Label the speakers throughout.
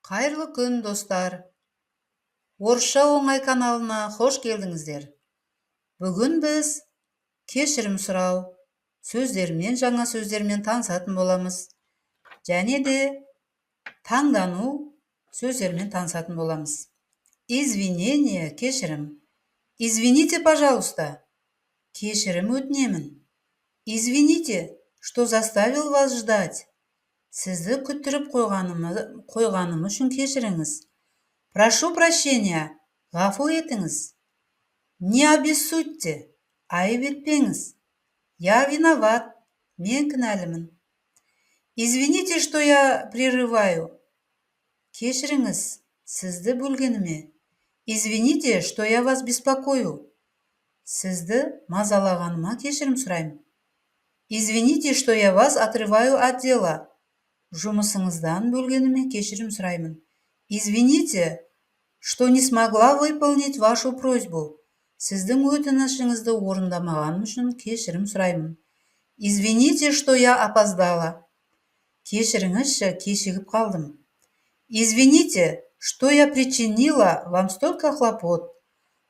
Speaker 1: Қайырлы күн, достар. Орысша оңай каналына хош келдіңіздер. Бүгін біз кешірім сұрау сөздермен, жаңа сөздермен танысатын боламыз. Және де таңдану сөздермен танысатын боламыз. Извинение, кешірім. Извините, пожалуйста. Кешірім өтінемін. Извините, что заставил вас ждать. Сізді күттіріп қойғаным үшін кешіріңіз. Прошу прощения, ғафу етіңіз. Не обессудьте, айып етпеңіз. Я виноват, мен кінәлімін. Извините, что я прерываю. Кешіріңіз, сізді бөлгеніме. Извините, что я вас беспокою. Сізді мазалағаныма кешірім сұраймын. Извините, что я вас отрываю от дела. Жұмысыңыздан бөлгеніме кешірім сұраймын. Извините, что не смогла выполнить вашу просьбу. Сіздің өтінішіңізді орындамағаным үшін кешірім сұраймын. Извините, что я опоздала. Кешіріңізші, кешігіп қалдым. Извините, что я причинила вам столько хлопот.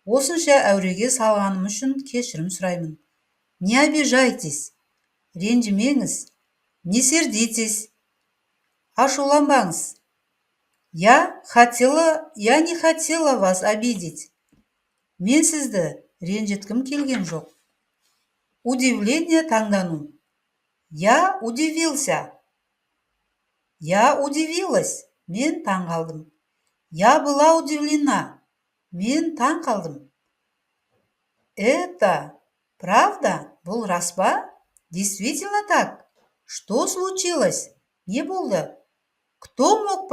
Speaker 1: Осынша әуреге салғаным үшін кешірім сұраймын. Не обижайтесь, ренжімеңіз, не сердитесь, ашуланбаңыз. Я не хотела вас обидеть. Мен сізді ренжіткім келген жоқ. Удивление, таңдану. Я удивился. Я удивилась. Мен таң қалдым. Я была удивлена. Мен таң қалдым. Это правда? Бұл рас па? Действительно так? Что случилось? Не болды? Кто мог